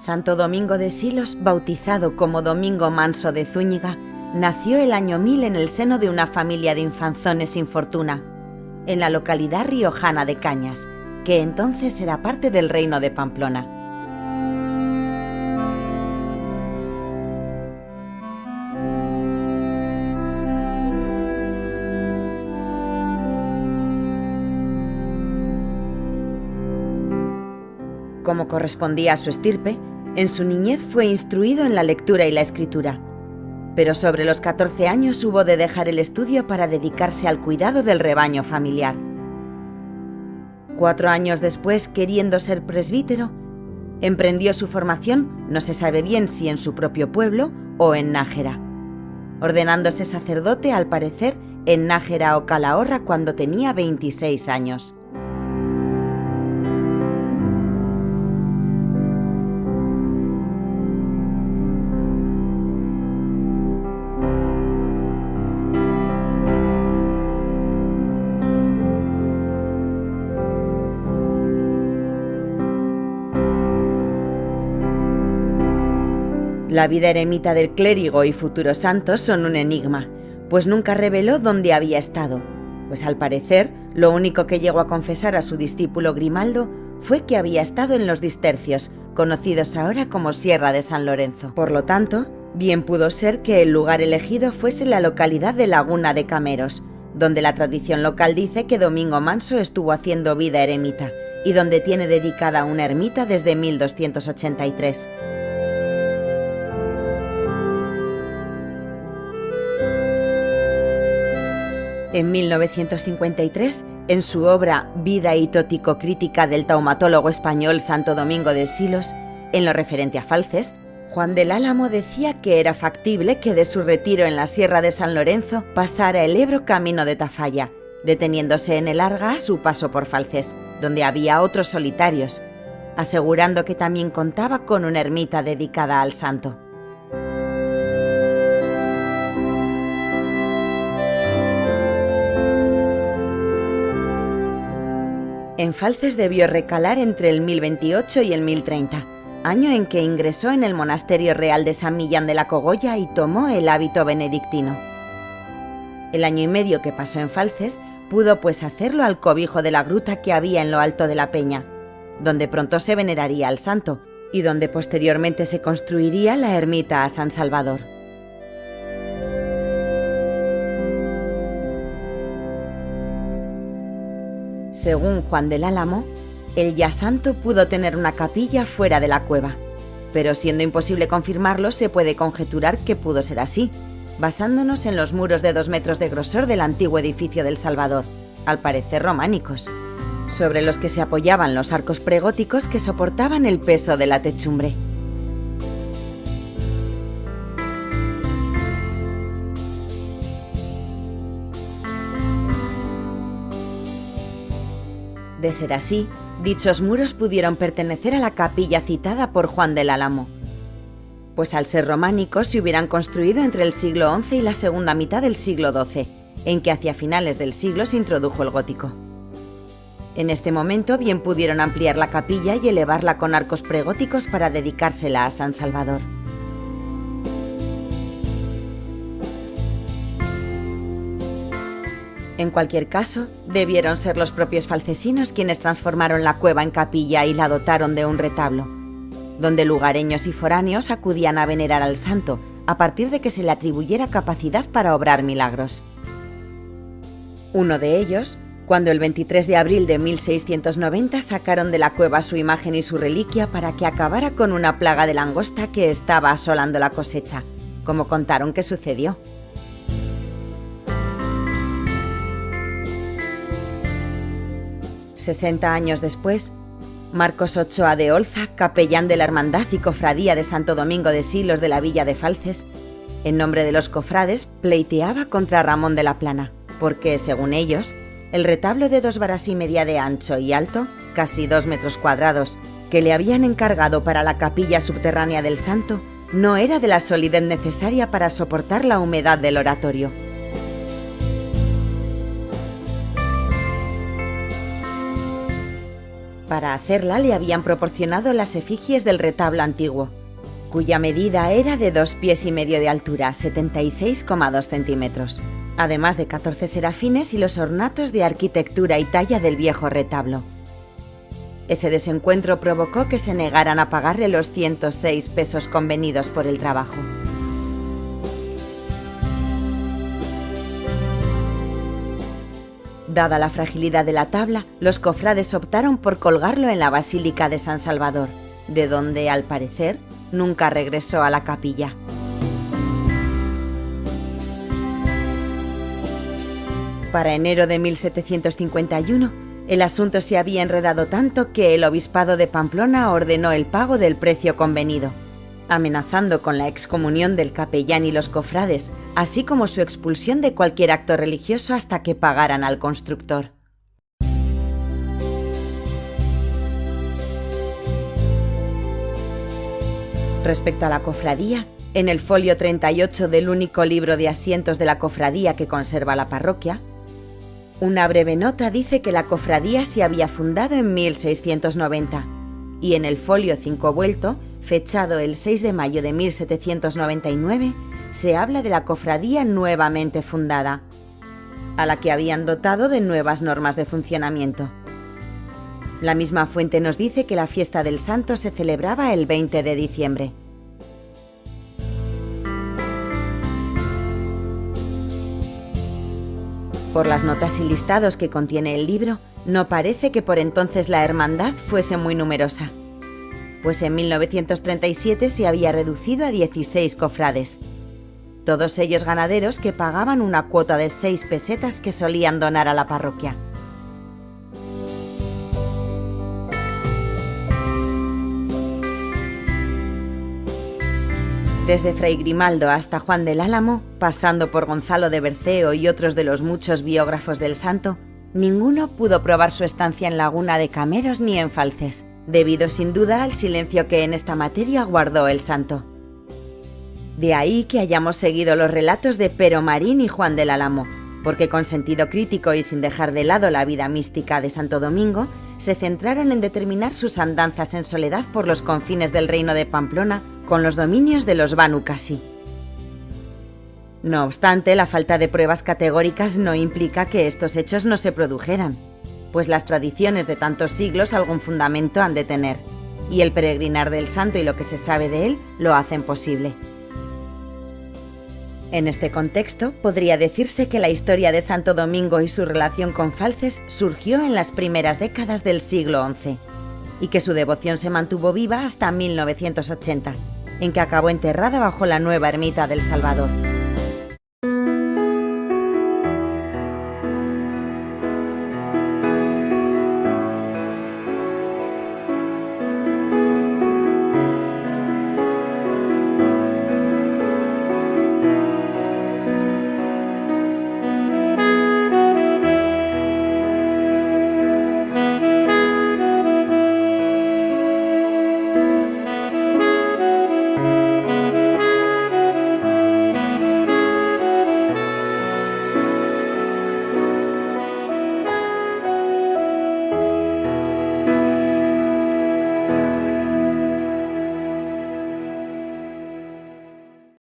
Santo Domingo de Silos, bautizado como Domingo Manso de Zúñiga, nació el año 1000 en el seno de una familia de infanzones sin fortuna, en la localidad riojana de Cañas, que entonces era parte del reino de Pamplona. Como correspondía a su estirpe, en su niñez fue instruido en la lectura y la escritura, pero sobre los 14 años hubo de dejar el estudio para dedicarse al cuidado del rebaño familiar. 4 años después, queriendo ser presbítero, emprendió su formación, no se sabe bien si en su propio pueblo o en Nájera, ordenándose sacerdote al parecer en Nájera o Calahorra cuando tenía 26 años. La vida eremita del clérigo y futuro santo son un enigma, pues nunca reveló dónde había estado, pues al parecer lo único que llegó a confesar a su discípulo Grimaldo fue que había estado en los Distercios, conocidos ahora como Sierra de San Lorenzo. Por lo tanto, bien pudo ser que el lugar elegido fuese la localidad de Laguna de Cameros, donde la tradición local dice que Domingo Manso estuvo haciendo vida eremita y donde tiene dedicada una ermita desde 1283. En 1953, en su obra Vida hitótico-crítica del taumatólogo español Santo Domingo de Silos, en lo referente a Falces, Juan del Álamo decía que era factible que de su retiro en la Sierra de San Lorenzo pasara el Ebro camino de Tafalla, deteniéndose en el Arga a su paso por Falces, donde había otros solitarios, asegurando que también contaba con una ermita dedicada al santo. En Falces debió recalar entre el 1028 y el 1030, año en que ingresó en el monasterio real de San Millán de la Cogolla y tomó el hábito benedictino. El año y medio que pasó en Falces pudo pues hacerlo al cobijo de la gruta que había en lo alto de la peña, donde pronto se veneraría al santo y donde posteriormente se construiría la ermita a San Salvador. Según Juan del Álamo, el ya santo pudo tener una capilla fuera de la cueva, pero siendo imposible confirmarlo, se puede conjeturar que pudo ser así, basándonos en los muros de 2 metros de grosor del antiguo edificio del Salvador, al parecer románicos, sobre los que se apoyaban los arcos pregóticos que soportaban el peso de la techumbre. De ser así, dichos muros pudieron pertenecer a la capilla citada por Juan del Álamo, pues al ser románicos se hubieran construido entre el siglo XI y la segunda mitad del siglo XII, en que hacia finales del siglo se introdujo el gótico. En este momento bien pudieron ampliar la capilla y elevarla con arcos pregóticos para dedicársela a San Salvador. En cualquier caso, debieron ser los propios falcesinos quienes transformaron la cueva en capilla y la dotaron de un retablo, donde lugareños y foráneos acudían a venerar al santo, a partir de que se le atribuyera capacidad para obrar milagros. Uno de ellos, cuando el 23 de abril de 1690 sacaron de la cueva su imagen y su reliquia para que acabara con una plaga de langosta que estaba asolando la cosecha, como contaron que sucedió. «60 años después, Marcos Ochoa de Olza, capellán de la Hermandad y Cofradía de Santo Domingo de Silos de la villa de Falces, en nombre de los cofrades, pleiteaba contra Ramón de la Plana, porque, según ellos, el retablo de 2 varas y media de ancho y alto, casi 2 metros cuadrados, que le habían encargado para la capilla subterránea del santo, no era de la solidez necesaria para soportar la humedad del oratorio. Para hacerla le habían proporcionado las efigies del retablo antiguo, cuya medida era de 2,5 pies de altura, 76,2 centímetros, además de 14 serafines y los ornatos de arquitectura y talla del viejo retablo. Ese desencuentro provocó que se negaran a pagarle los 106 pesos convenidos por el trabajo. Dada la fragilidad de la tabla, los cofrades optaron por colgarlo en la Basílica de San Salvador, de donde, al parecer, nunca regresó a la capilla. Para enero de 1751, el asunto se había enredado tanto que el obispado de Pamplona ordenó el pago del precio convenido, amenazando con la excomunión del capellán y los cofrades, así como su expulsión de cualquier acto religioso hasta que pagaran al constructor. Respecto a la cofradía, en el folio 38 del único libro de asientos de la cofradía que conserva la parroquia, una breve nota dice que la cofradía se había fundado en 1690, y en el folio 5 vuelto, fechado el 6 de mayo de 1799, se habla de la cofradía nuevamente fundada, a la que habían dotado de nuevas normas de funcionamiento. La misma fuente nos dice que la fiesta del santo se celebraba el 20 de diciembre. Por las notas y listados que contiene el libro, no parece que por entonces la hermandad fuese muy numerosa, pues en 1937 se había reducido a 16 cofrades, todos ellos ganaderos que pagaban una cuota de 6 pesetas que solían donar a la parroquia. Desde Fray Grimaldo hasta Juan del Álamo, pasando por Gonzalo de Berceo y otros de los muchos biógrafos del santo, ninguno pudo probar su estancia en Laguna de Cameros ni en Falces, debido sin duda al silencio que en esta materia guardó el santo. De ahí que hayamos seguido los relatos de Pero Marín y Juan del Álamo, porque con sentido crítico y sin dejar de lado la vida mística de Santo Domingo, se centraron en determinar sus andanzas en soledad por los confines del reino de Pamplona con los dominios de los Banu Qasi. No obstante, la falta de pruebas categóricas no implica que estos hechos no se produjeran, pues las tradiciones de tantos siglos algún fundamento han de tener, y el peregrinar del santo y lo que se sabe de él lo hacen posible. En este contexto, podría decirse que la historia de Santo Domingo y su relación con Falces surgió en las primeras décadas del siglo XI, y que su devoción se mantuvo viva hasta 1980, en que acabó enterrada bajo la nueva ermita del Salvador.